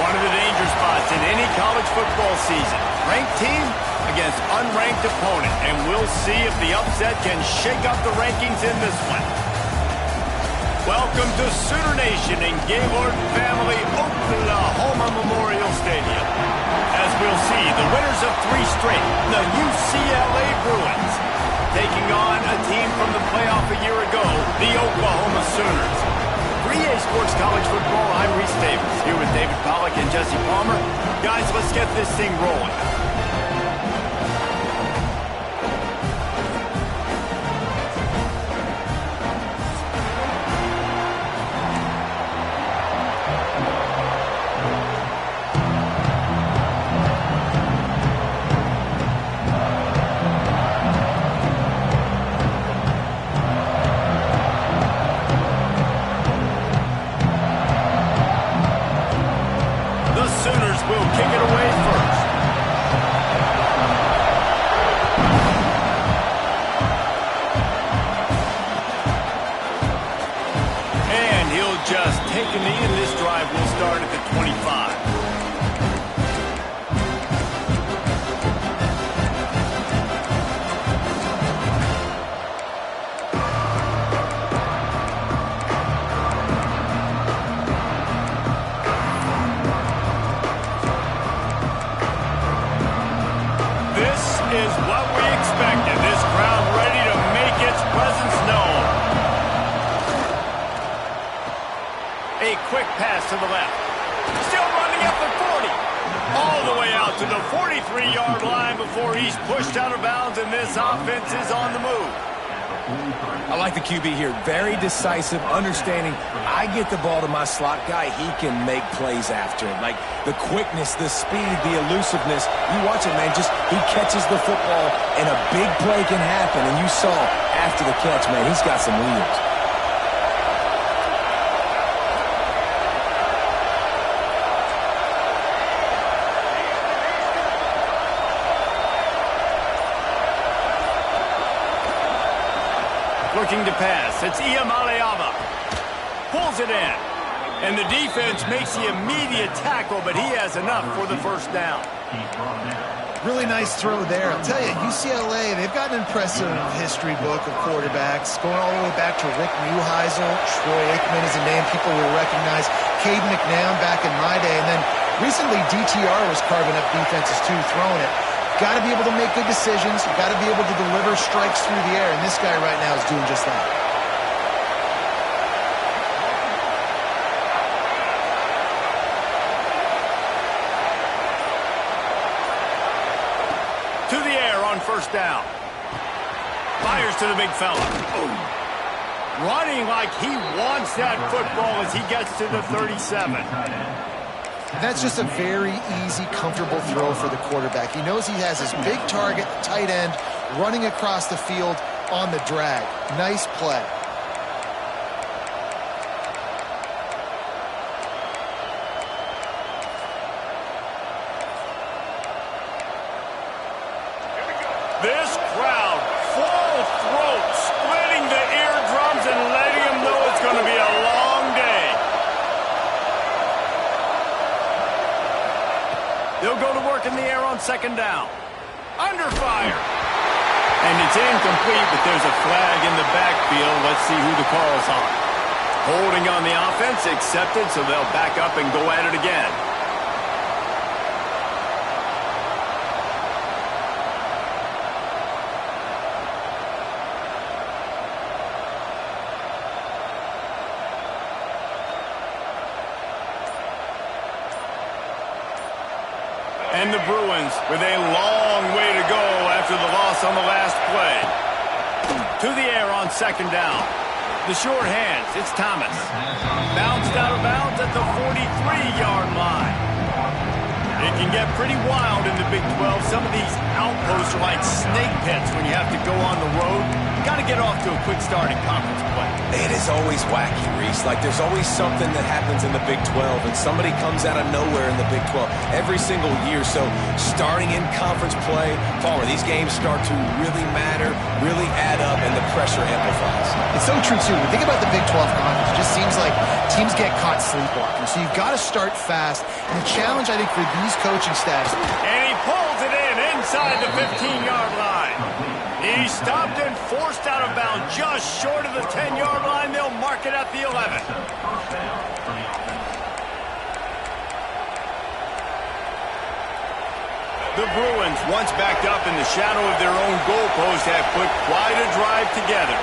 One of the danger spots in any college football season. Ranked team against unranked opponent. And we'll see if the upset can shake up the rankings in this one. Welcome to Sooner Nation in Gaylord Family Oklahoma Memorial Stadium. As we'll see, the winners of 3 straight, the UCLA Bruins, taking on a team from the playoff a year ago, the Oklahoma Sooners. 3A Sports College Football, I'm Reese Davis, here with David Pollack and Jesse Palmer. Guys, let's get this thing rolling. Quick pass to the left. Still running at the 40. All the way out to the 43-yard line before he's pushed out of bounds, and this offense is on the move. I like the QB here. Very decisive, understanding I get the ball to my slot guy, he can make plays after it. Like the quickness, the speed, the elusiveness. You watch it, man, just he catches the football and a big play can happen. And you saw after the catch, man, he's got some wheels. Looking to pass. It's Iamaleava. Pulls it in. And the defense makes the immediate tackle, but he has enough for the first down. Really nice throw there. I'll tell you, UCLA, they've got an impressive history book of quarterbacks, going all the way back to Rick Neuheisel. Troy Aikman is a name people will recognize. Cade McNown back in my day. And then recently, DTR was carving up defenses too, throwing it. Got to be able to make good decisions. Got to be able to deliver strikes through the air, and this guy right now is doing just that. To the air on first down. Fires to the big fella. Running like he wants that football as he gets to the 37. That's just a very easy, comfortable throw for the quarterback. He knows he has his big target, tight end, running across the field on the drag. Nice play. This crowd, full throat, splitting the eardrums and letting them know it's going to be a long day. They'll go to work in the air on second down. Under fire. And it's incomplete, but there's a flag in the backfield. Let's see who the call's on. Holding on the offense, accepted, so they'll back up and go at it again. And the Bruins with a long way to go after the loss on the last play. To the air on second down. The short hands, it's Thomas. Bounced out of bounds at the 43-yard line. It can get pretty wild in the Big 12. Some of these outposts are like snake pits when you have to go on the road. You got to get off to a quick start in conference play. It is always wacky, Reese. Like, there's always something that happens in the Big 12, and somebody comes out of nowhere in the Big 12 every single year. So, starting in conference play, Palmer, these games start to really matter, really add up, and the pressure amplifies. It's so true, too. When you think about the Big 12 conference, it just seems like teams get caught sleepwalking. So, you've got to start fast. And the challenge, I think, for these coaching staffs. And he pulls it in inside the 15-yard line. He stopped and forced out of bounds just short of the 10-yard line. They'll mark it at the 11. The Bruins, once backed up in the shadow of their own goalpost, have put quite a drive together.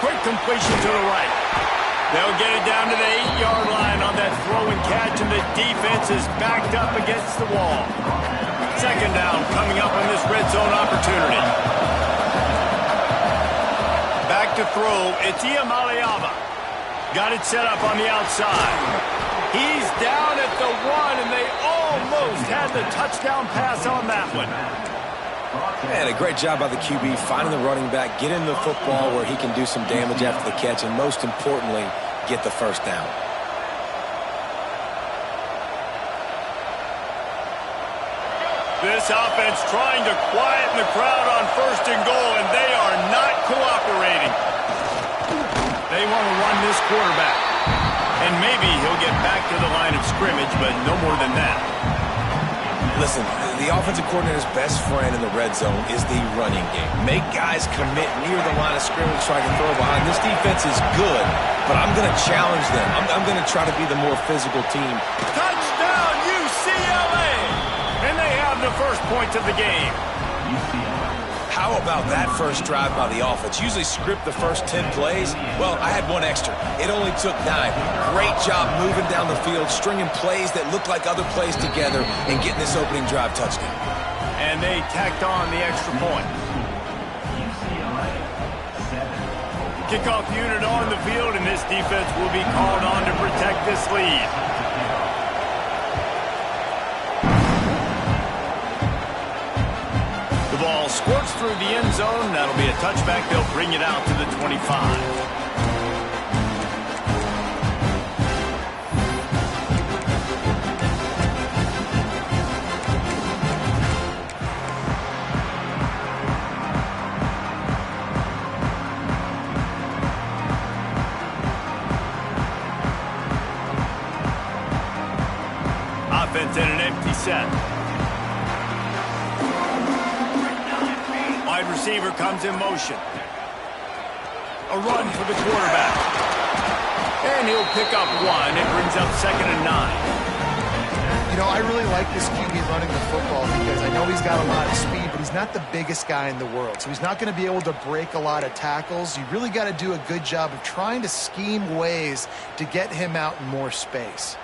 Quick completion to the right. They'll get it down to the 8-yard line on that throw and catch, and the defense is backed up against the wall. Second down coming up on this red zone opportunity. Back to throw. It's Iamaleava. Got it set up on the outside. He's down at the 1, and they almost had the touchdown pass on that one. Man, a great job by the QB, finding the running back, getting the football where he can do some damage after the catch, and most importantly, get the first down. This offense trying to quieten the crowd on first and goal, and they are not cooperating. They want to run this quarterback. And maybe he'll get back to the line of scrimmage, but no more than that. Listen, the offensive coordinator's best friend in the red zone is the running game. Make guys commit near the line of scrimmage so I can throw behind. This defense is good, but I'm going to challenge them. I'm going to try to be the more physical team. Touchdown, UCLA! And they have the first point of the game. How about that first drive by the offense? Usually script the first 10 plays. Well, I had one extra. It only took 9. Great job moving down the field, stringing plays that look like other plays together, and getting this opening drive touchdown. And they tacked on the extra point. Kickoff unit on the field, and this defense will be called on to protect this lead. The ball squirts through the end zone. That'll be a touchback. They'll bring it out to the 25. Offense in an empty set. Wide receiver comes in motion. A run for the quarterback. And he'll pick up 1. It brings up 2nd and 9. You know, I really like this QB running the football because I know he's got a lot of speed, but he's not the biggest guy in the world. So he's not going to be able to break a lot of tackles. You really got to do a good job of trying to scheme ways to get him out in more space.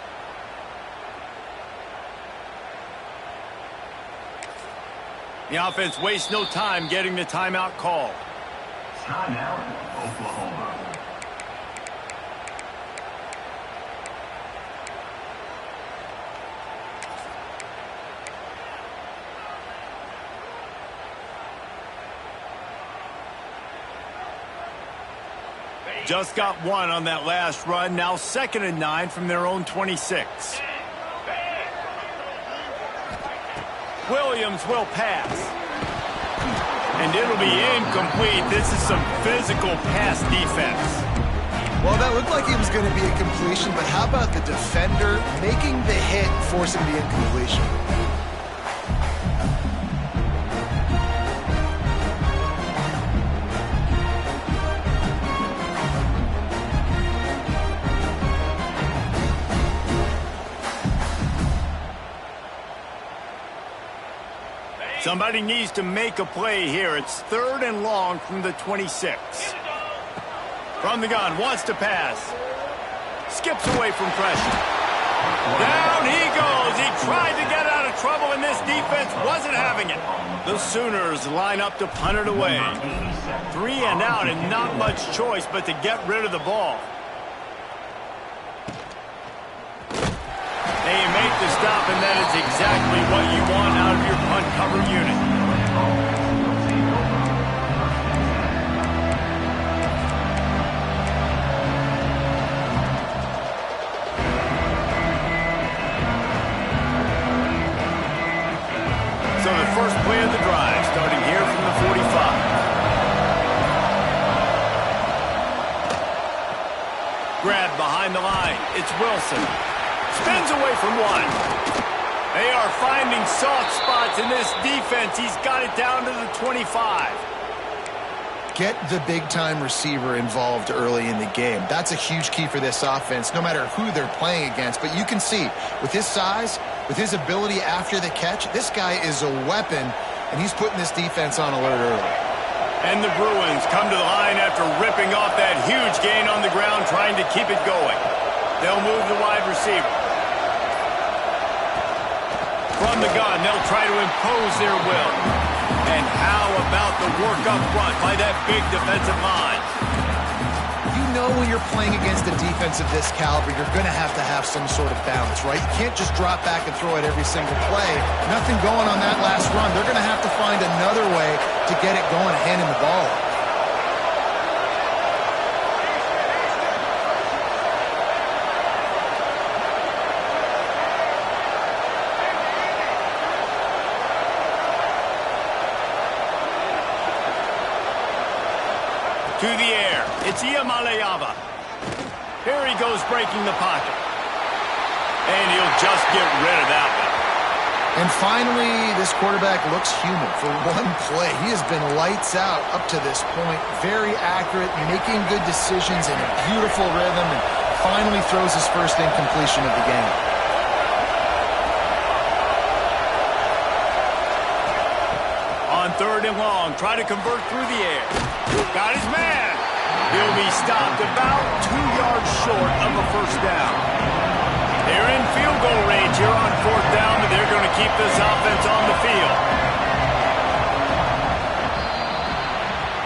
The offense wastes no time getting the timeout call. Timeout, Oklahoma. Just got 1 on that last run. Now 2nd and 9 from their own 26. Williams will pass. And it'll be incomplete. This is some physical pass defense. Well, that looked like it was going to be a completion, but how about the defender making the hit, forcing the incompletion? Somebody needs to make a play here. It's 3rd and long from the 26. From the gun, wants to pass. Skips away from pressure. Down he goes. He tried to get out of trouble, and this defense wasn't having it. The Sooners line up to punt it away. 3 and out, and not much choice but to get rid of the ball. They make the stop, and that is exactly what you want out of your punt cover unit. So the first play of the drive, starting here from the 45. Grab behind the line. It's Wilson. Spins away from one. They are finding soft spots in this defense. He's got it down to the 25. Get the big-time receiver involved early in the game. That's a huge key for this offense, no matter who they're playing against. But you can see, with his size, with his ability after the catch, this guy is a weapon, and he's putting this defense on alert early. And the Bruins come to the line after ripping off that huge gain on the ground, trying to keep it going. They'll move the wide receiver. From the gun, they'll try to impose their will. And how about the work up front by that big defensive line? You know when you're playing against a defense of this caliber, you're going to have some sort of balance, right? You can't just drop back and throw it every single play. Nothing going on that last run. They're going to have to find another way to get it going and hand him the ball. To the air, it's Iamaleava. Here he goes breaking the pocket. And he'll just get rid of that one. And finally, this quarterback looks human for one play. He has been lights out up to this point. Very accurate, making good decisions in a beautiful rhythm, and finally throws his first incompletion of the game. On 3rd and long, try to convert through the air. Got his man. He'll be stopped about 2 yards short of a first down. They're in field goal range here on 4th down, but they're going to keep this offense on the field.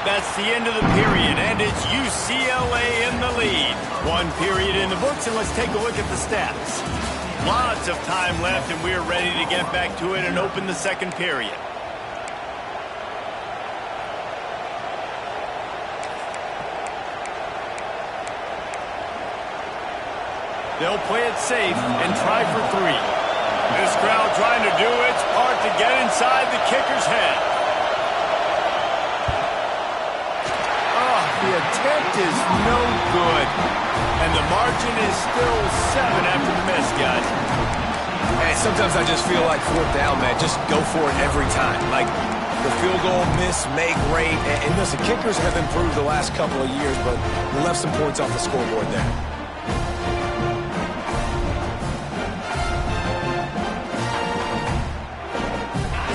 That's the end of the period, and it's UCLA in the lead. 1 period in the books, and let's take a look at the stats. Lots of time left, and we're ready to get back to it and open the 2nd period. They'll play it safe and try for 3. This crowd trying to do its part to get inside the kicker's head. Oh, the attempt is no good. And the margin is still 7 after the miss, guys. Hey, sometimes I just feel like 4th down, man. Just go for it every time. Like the field goal miss, make rate. And listen, kickers have improved the last couple of years, but we left some points off the scoreboard there.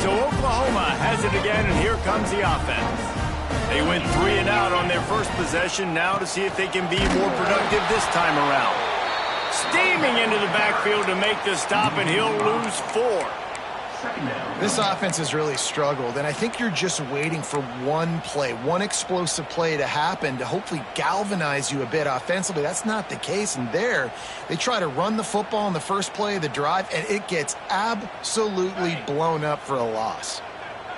So Oklahoma has it again, and here comes the offense. They went 3 and out on their first possession, now to see if they can be more productive this time around. Steaming into the backfield to make the stop, and he'll lose 4. This offense has really struggled, and I think you're just waiting for one play, one explosive play to happen to hopefully galvanize you a bit offensively. That's not the case, and there they try to run the football in the first play of the drive, and it gets absolutely blown up for a loss.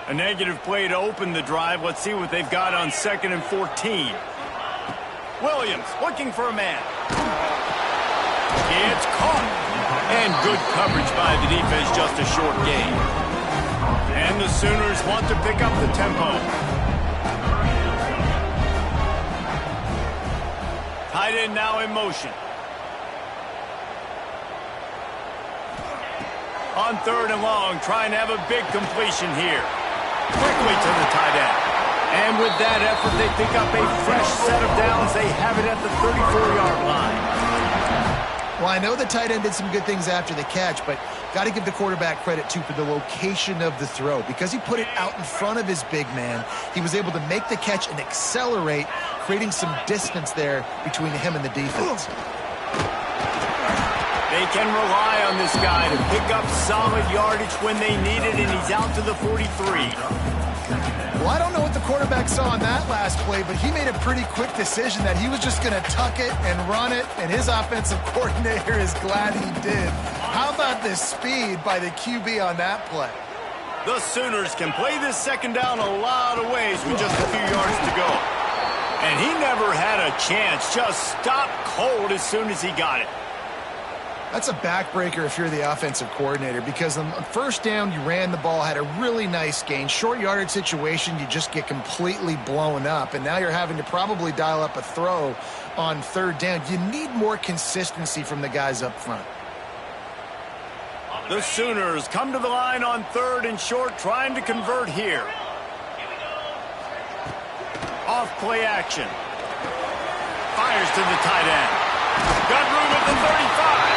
A negative play to open the drive. Let's see what they've got on 2nd and 14. Williams looking for a man. It's caught. And good coverage by the defense, just a short gain. And the Sooners want to pick up the tempo. Tight end now in motion. On 3rd and long, trying to have a big completion here. Quickly to the tight end. And with that effort, they pick up a fresh set of downs. They have it at the 34-yard line. Well, I know the tight end did some good things after the catch, but got to give the quarterback credit, too, for the location of the throw. Because he put it out in front of his big man, he was able to make the catch and accelerate, creating some distance there between him and the defense. They can rely on this guy to pick up solid yardage when they need it, and he's out to the 43. Well, I don't know what the quarterback saw in that last play, but he made a pretty quick decision that he was just going to tuck it and run it, and his offensive coordinator is glad he did. How about this speed by the QB on that play? The Sooners can play this second down a lot of ways with just a few yards to go. And he never had a chance, just stopped cold as soon as he got it. That's a backbreaker if you're the offensive coordinator, because on first down, you ran the ball, had a really nice gain. Short yardage situation, you just get completely blown up, and now you're having to probably dial up a throw on third down. You need more consistency from the guys up front. The Sooners come to the line on third and short, trying to convert here. Off play action. Fires to the tight end. Got room at the 35.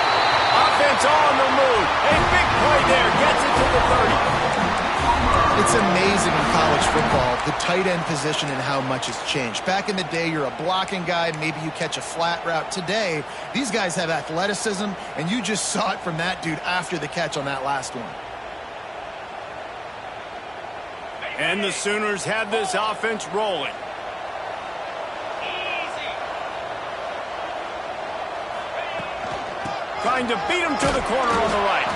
Offense on the move. A big play there. Gets it to the 30. It's amazing in college football, the tight end position and how much has changed. Back in the day, you're a blocking guy. Maybe you catch a flat route. Today, these guys have athleticism, and you just saw it from that dude after the catch on that last one. And the Sooners have this offense rolling. Trying to beat him to the corner on the right.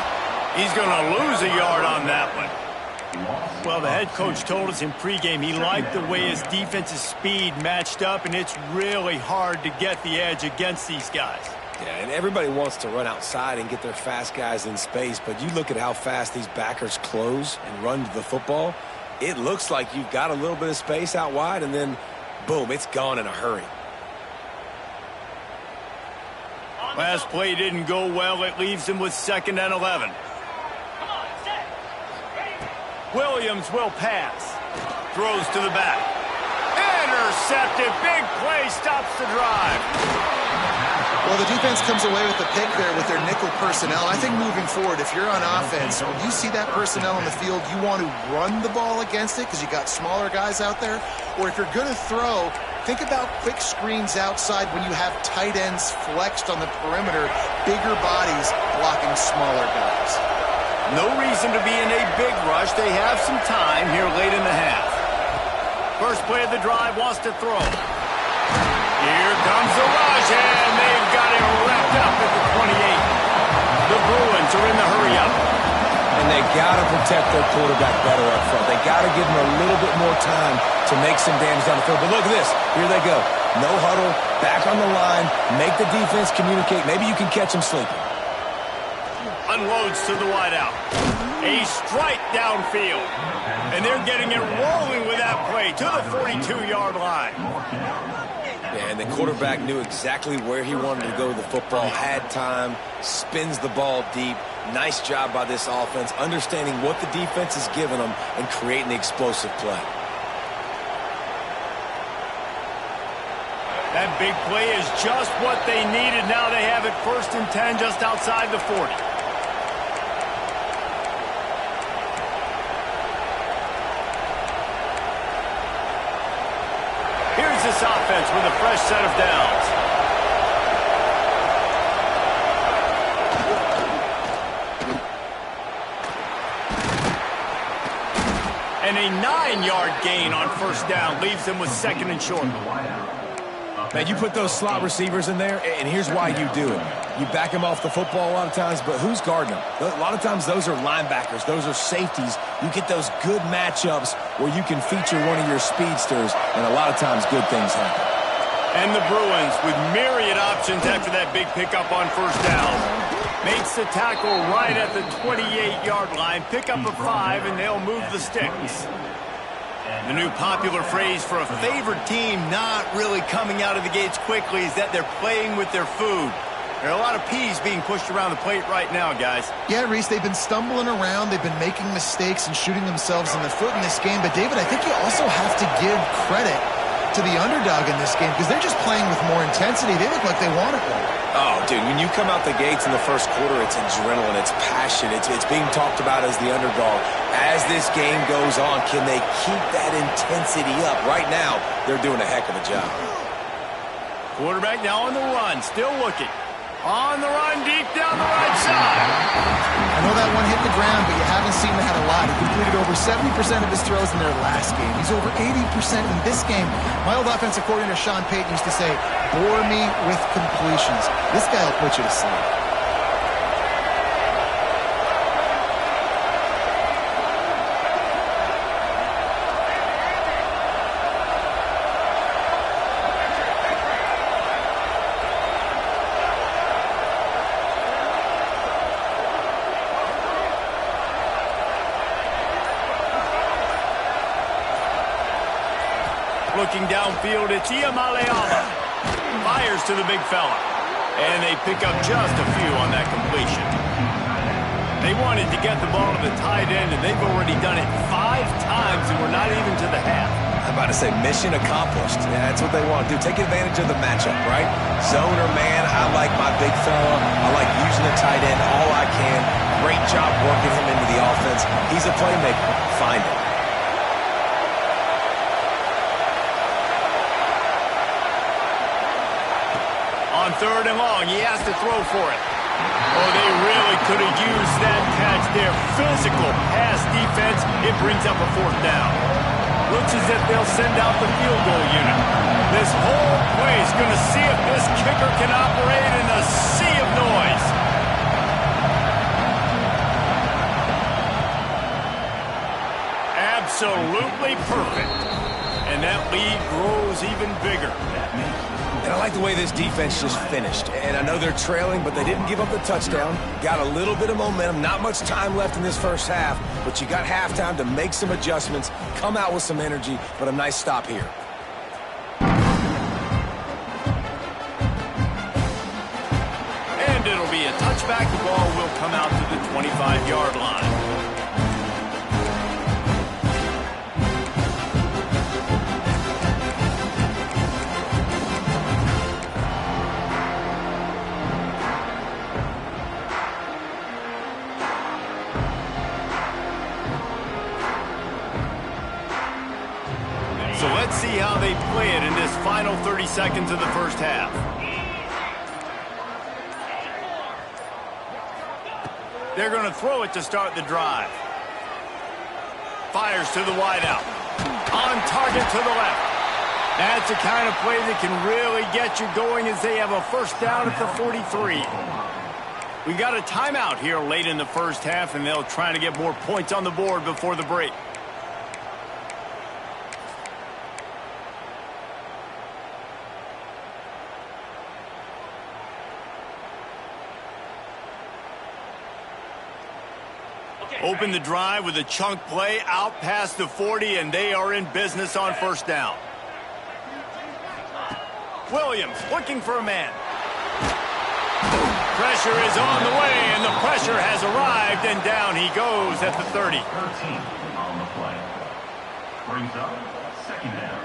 He's going to lose a yard on that one. Well, the head coach told us in pregame he liked the way his defense's speed matched up, and it's really hard to get the edge against these guys. Yeah, and everybody wants to run outside and get their fast guys in space, but you look at how fast these backers close and run to the football. It looks like you've got a little bit of space out wide, and then, boom, it's gone in a hurry. Last play didn't go well. It leaves him with 2nd and 11. Williams will pass. Throws to the back. Intercepted. Big play. Stops the drive. Well, the defense comes away with the pick there with their nickel personnel. I think moving forward, if you're on offense, when you see that personnel on the field, you want to run the ball against it because you got smaller guys out there. Or if you're going to throw, think about quick screens outside when you have tight ends flexed on the perimeter, bigger bodies blocking smaller guys. No reason to be in a big rush. They have some time here late in the half. First play of the drive, wants to throw. Here comes the rush, and they've got it wrapped up at the 28. The Bruins are in the hurry-up. And they got to protect their quarterback better up front. They got to give him a little bit more time to make some damage down the field. But look at this. Here they go. No huddle, back on the line, make the defense communicate. Maybe you can catch them sleeping. Unloads to the wideout. A strike downfield. And they're getting it rolling with that play to the 42-yard line. Yeah, and the quarterback knew exactly where he wanted to go with the football, had time, spins the ball deep. Nice job by this offense, understanding what the defense is giving them and creating the explosive play. That big play is just what they needed. Now they have it 1st and 10 just outside the 40. Here's this offense with a fresh set of downs. And a 9-yard gain on 1st down leaves them with 2nd and short. Man, you put those slot receivers in there, and here's why you do it. You back them off the football a lot of times, but who's guarding them? A lot of times those are linebackers. Those are safeties. You get those good matchups where you can feature one of your speedsters, and a lot of times good things happen. And the Bruins with myriad options after that big pickup on 1st down. Makes the tackle right at the 28-yard line. Pick up a 5, and they'll move the sticks. The new popular phrase for a favored team not really coming out of the gates quickly is that they're playing with their food. There are a lot of peas being pushed around the plate right now, guys. Yeah, Reese, they've been stumbling around. They've been making mistakes and shooting themselves in the foot in this game. But, David, I think you also have to give credit to the underdog in this game because they're just playing with more intensity. They look like they want it more. Oh, dude, when you come out the gates in the first quarter, it's adrenaline, it's passion, it's being talked about as the underdog. As this game goes on, can they keep that intensity up? Right now, they're doing a heck of a job. Quarterback now on the run, still looking. On the run, deep down the right side. I know that one hit the ground, but you haven't seen that a lot. He completed over 70% of his throws in their last game. He's over 80% in this game. My old offensive coordinator, Sean Payton, used to say, bore me with completions. This guy will put you to sleep. Looking downfield, it's Iamaleava. Fires to the big fella. And they pick up just a few on that completion. They wanted to get the ball to the tight end, and they've already done it 5 times, and we're not even to the half. I'm about to say mission accomplished. Yeah, that's what they want to do. Take advantage of the matchup, right? Zone or man, I like my big fella. I like using the tight end all I can. Great job working him into the offense. He's a playmaker. Find him. On 3rd and long, he has to throw for it. Oh, they really could have used that catch there. Physical pass defense. It brings up a 4th down. Looks as if they'll send out the field goal unit. This whole play is going to see if this kicker can operate in a sea of noise. Absolutely perfect. And that lead grows even bigger. And I like the way this defense just finished. And I know they're trailing, but they didn't give up the touchdown. Got a little bit of momentum. Not much time left in this first half, but you got halftime to make some adjustments, come out with some energy, but a nice stop here. And it'll be a touchback. The ball will come out to the 25-yard line. So let's see how they play it in this final 30 seconds of the first half. They're going to throw it to start the drive. Fires to the wideout. On target to the left. That's the kind of play that can really get you going as they have a first down at the 43. We got a timeout here late in the first half, and they'll try to get more points on the board before the break. Open the drive with a chunk play out past the 40, and they are in business on first down. Williams looking for a man. Pressure is on the way, and the pressure has arrived, and down he goes at the 30. 13 on the play. Brings up 2nd down.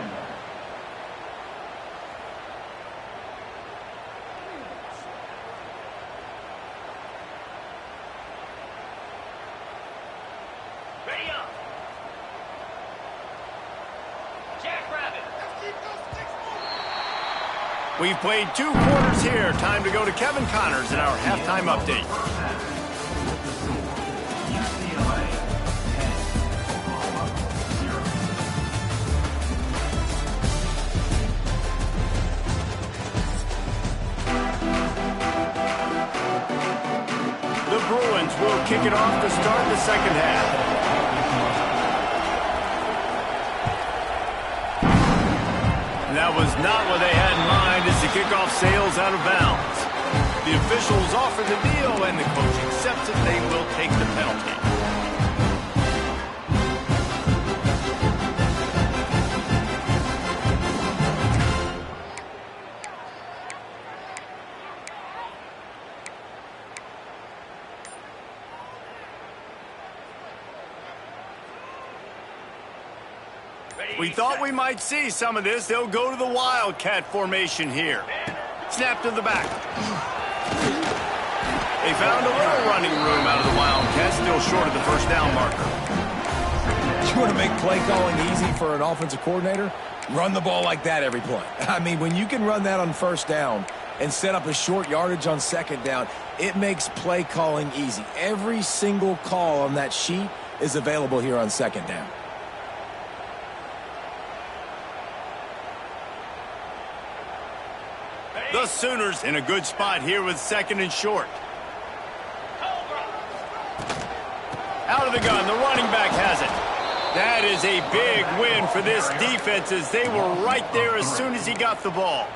We've played 2 quarters here. Time to go to Kevin Connors in our halftime update. UCLA 10, Oklahoma 0. The Bruins will kick it off to start the second half. That was not what they had in mind as the kickoff sails out of bounds. The officials offer the deal, and the coach accepts it. They will take the penalty. We thought we might see some of this. They'll go to the Wildcat formation here. Snap to the back. They found a little running room out of the Wildcats, still short of the first down marker. You want to make play calling easy for an offensive coordinator? Run the ball like that every play. I mean, when you can run that on first down, and set up a short yardage on second down, it makes play calling easy. Every single call on that sheet is available here on second down. The Sooners in a good spot here with second and short. Out of the gun, the running back has it. That is a big win for this defense as they were right there as soon as he got the ball.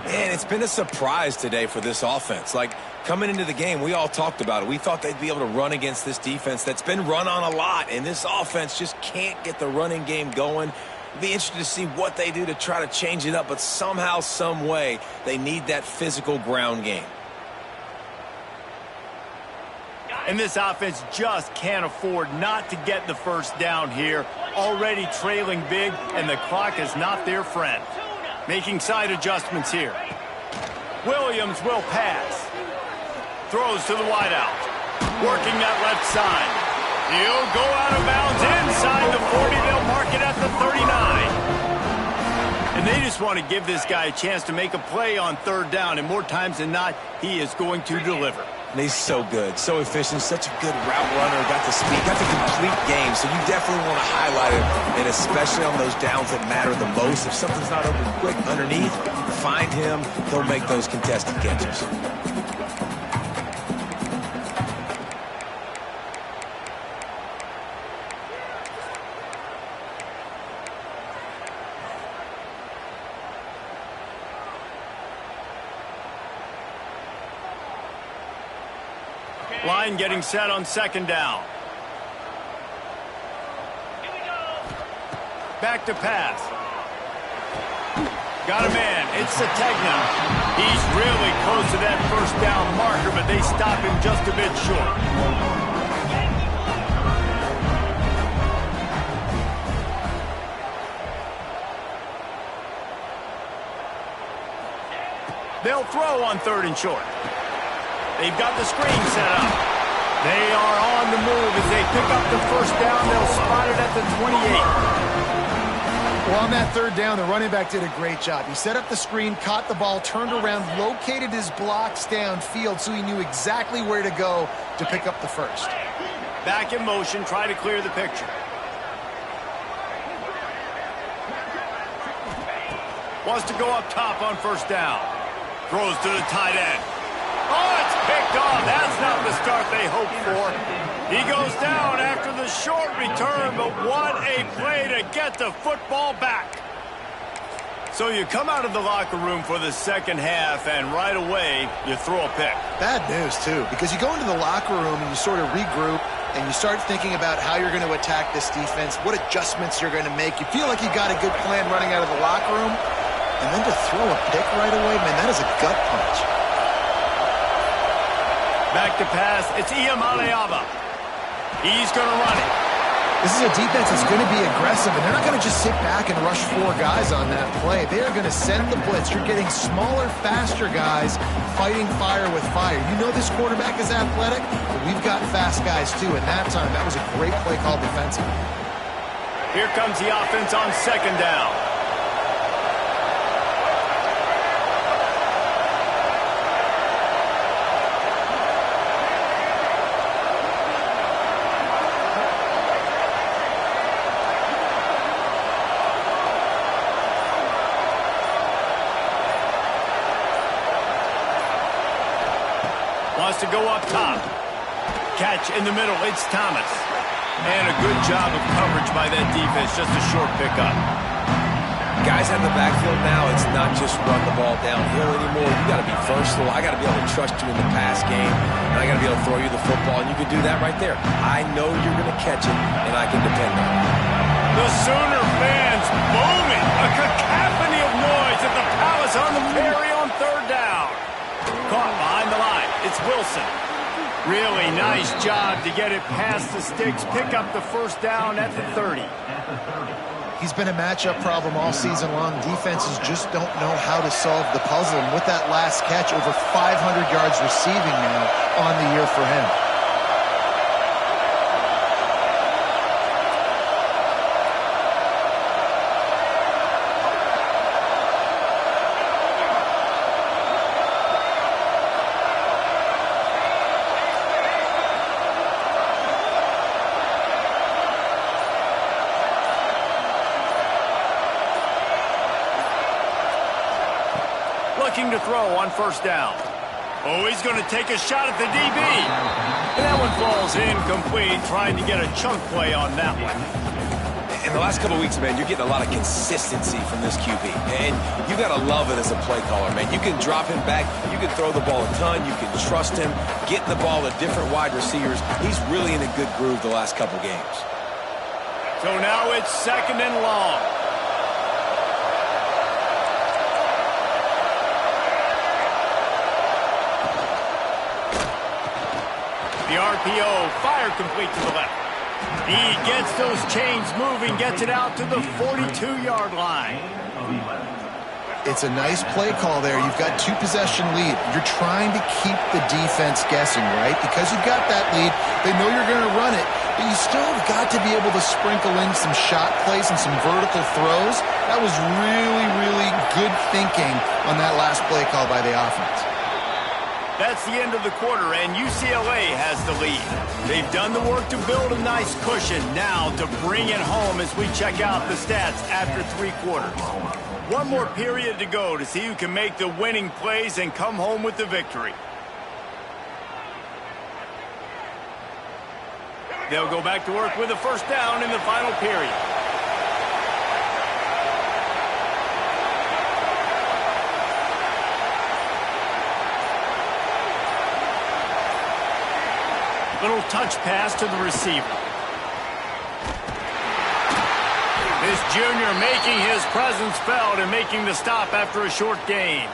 And it's been a surprise today for this offense. Like, coming into the game, we all talked about it. We thought they'd be able to run against this defense that's been run on a lot, and this offense just can't get the running game going. Be interested to see what they do to try to change it up, but somehow, some way, they need that physical ground game. And this offense just can't afford not to get the first down here. Already trailing big, and the clock is not their friend. Making side adjustments here. Williams will pass. Throws to the wideout. Working that left side. He'll go out of bounds inside the 40. They'll mark it at the 39. And they just want to give this guy a chance to make a play on third down. And more times than not, he is going to deliver. And he's so good, so efficient, such a good route runner, got the speed, got the complete game. So you definitely want to highlight it, and especially on those downs that matter the most. If something's not open quick underneath, find him. He'll make those contested catches. Line getting set on second down. Back to pass. Got a man. It's Sategna. He's really close to that first down marker, but they stop him just a bit short. They'll throw on third and short. They've got the screen set up. They are on the move as they pick up the first down. They'll spot it at the 28. Well, on that third down, the running back did a great job. He set up the screen, caught the ball, turned around, located his blocks downfield so he knew exactly where to go to pick up the first. Back in motion, try to clear the picture. Wants to go up top on first down. Throws to the tight end. Oh, it's picked off. That's not the start they hoped for. He goes down after the short return, but what a play to get the football back. So you come out of the locker room for the second half, and right away, you throw a pick. Bad news, too, because you go into the locker room and you sort of regroup, and you start thinking about how you're going to attack this defense, what adjustments you're going to make. You feel like you got a good plan running out of the locker room, and then to throw a pick right away, man, that is a gut punch. Back to pass. It's Iamaleava. He's going to run it. This is a defense that's going to be aggressive, and they're not going to just sit back and rush four guys on that play. They are going to send the blitz. You're getting smaller, faster guys fighting fire with fire. You know this quarterback is athletic, but we've got fast guys too. And that time, that was a great play call defensively. Here comes the offense on second down. Wants to go up top. Catch in the middle. It's Thomas. And a good job of coverage by that defense. Just a short pickup. Guys in the backfield now, it's not just run the ball downhill anymore. You got to be versatile. I got to be able to trust you in the pass game, and I got to be able to throw you the football, and you can do that right there. I know you're going to catch it, and I can depend on it. The Sooner fans booming. A cacophony of noise at the Palace on the Prairie on third down. Caught behind the line. It's Wilson. Really nice job to get it past the sticks. Pick up the first down at the 30. He's been a matchup problem all season long. Defenses just don't know how to solve the puzzle. And with that last catch, over 500 yards receiving now on the year for him. looking to throw on first down. Oh, he's going to take a shot at the DB. And that one falls incomplete, trying to get a chunk play on that one. In the last couple of weeks, man, you're getting a lot of consistency from this QB. And you got to love it as a play caller, man. You can drop him back. You can throw the ball a ton. You can trust him, get the ball to different wide receivers. He's really in a good groove the last couple games. So now it's 2nd and long. The RPO, fire complete to the left. He gets those chains moving, gets it out to the 42-yard line. It's a nice play call there. You've got 2-possession lead. You're trying to keep the defense guessing, right? Because you've got that lead, they know you're going to run it, but you still have got to be able to sprinkle in some shot plays and some vertical throws. That was really, really good thinking on that last play call by the offense. That's the end of the quarter, and UCLA has the lead. They've done the work to build a nice cushion. Now to bring it home as we check out the stats after 3 quarters. One more period to go to see who can make the winning plays and come home with the victory. They'll go back to work with a first down in the final period. Little touch pass to the receiver. This junior making his presence felt and making the stop after a short gain.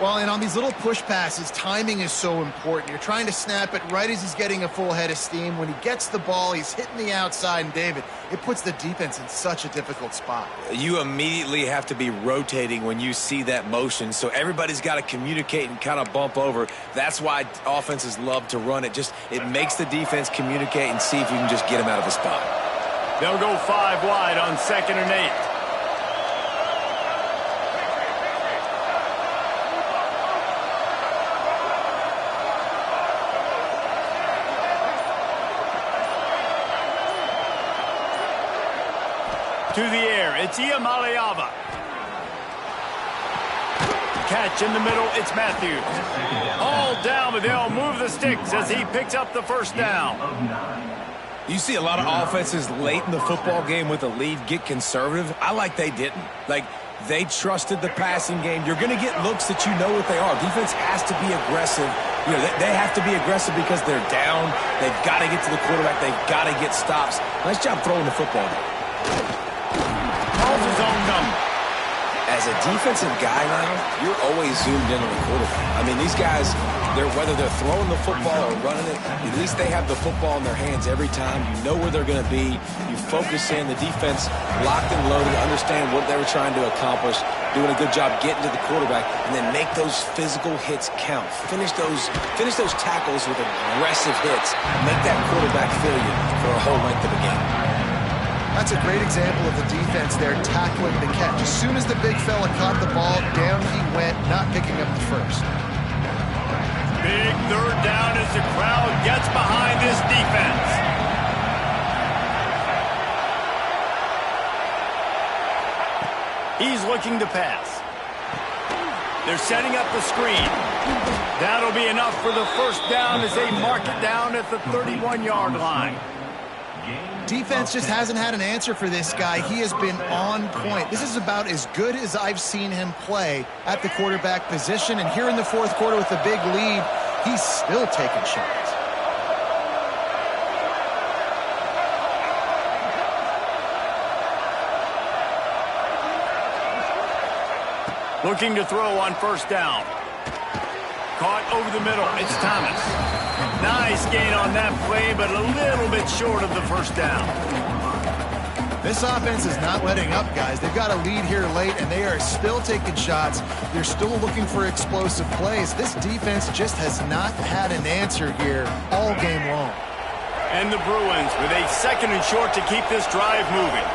Well, and on these little push passes, timing is so important. You're trying to snap it right as he's getting a full head of steam. When he gets the ball, he's hitting the outside, and David, it puts the defense in such a difficult spot. You immediately have to be rotating when you see that motion, so everybody's got to communicate and kind of bump over. That's why offenses love to run it. It makes the defense communicate and see if you can just get him out of a spot. They'll go 5 wide on 2nd and 8. To the air, it's Iamaleava. Catch in the middle, it's Matthews. All down, but they'll move the sticks as he picks up the first down. You see a lot of offenses late in the football game with a lead get conservative. I like they didn't. Like, they trusted the passing game. You're going to get looks that you know what they are. Defense has to be aggressive. You know, they have to be aggressive because they're down. They've got to get to the quarterback. They've got to get stops. Nice job throwing the football. Calls his own number. As a defensive guy now, you're always zoomed in on the quarterback. I mean, these guys, whether they're throwing the football or running it, at least they have the football in their hands every time. You know where they're going to be. You focus in. The defense locked and loaded, understand what they were trying to accomplish, doing a good job getting to the quarterback, and then make those physical hits count. Finish those tackles with aggressive hits. Make that quarterback feel you for a whole length of a game. That's a great example of the defense there tackling the catch. As soon as the big fella caught the ball, down he went, not picking up the first. Big 3rd down as the crowd gets behind this defense. He's looking to pass. They're setting up the screen. That'll be enough for the first down as they mark it down at the 31-yard line. Defense just hasn't had an answer for this guy. He has been on point. This is about as good as I've seen him play at the quarterback position. And here in the 4th quarter with a big lead, he's still taking shots. Looking to throw on first down. Caught over the middle. It's Thomas. Nice gain on that play, but a little bit short of the first down. This offense is not letting up, guys. They've got a lead here late, and they are still taking shots. They're still looking for explosive plays. This defense just has not had an answer here all game long. And the Bruins with a 2nd and short to keep this drive moving.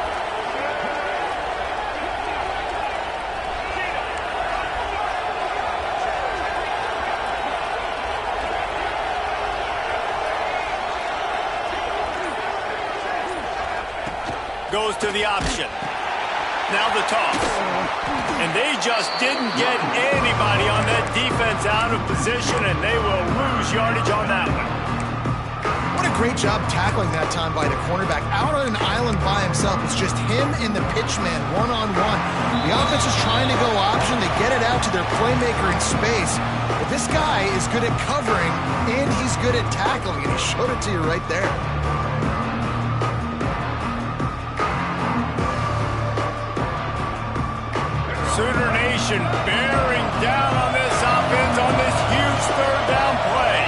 Goes to the option. Now the toss. And they just didn't get anybody on that defense out of position, and they will lose yardage on that one. What a great job tackling that time by the cornerback. Out on an island by himself. It's just him and the pitch man one-on-one. The offense is trying to go option. They get it out to their playmaker in space. But this guy is good at covering, and he's good at tackling, and he showed it to you right there. Sooner Nation bearing down on this offense on this huge third down play.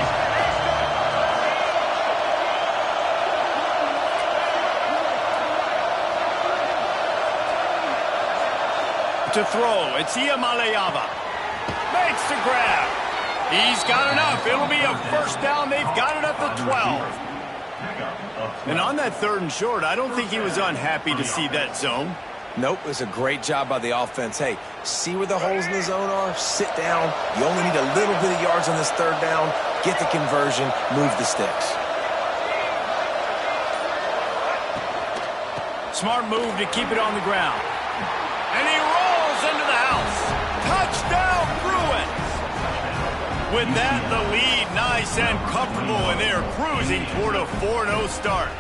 To throw, it's Iamaleava. Makes the grab. He's got enough. It'll be a first down. They've got it at the 12. And on that 3rd and short, I don't think he was unhappy to see that zone. Nope, it was a great job by the offense. Hey, see where the holes in the zone are? Sit down. You only need a little bit of yards on this 3rd down. Get the conversion. Move the sticks. Smart move to keep it on the ground. And he rolls into the house. Touchdown, Bruins! With that, the lead nice and comfortable, and they're cruising toward a 4-0 start.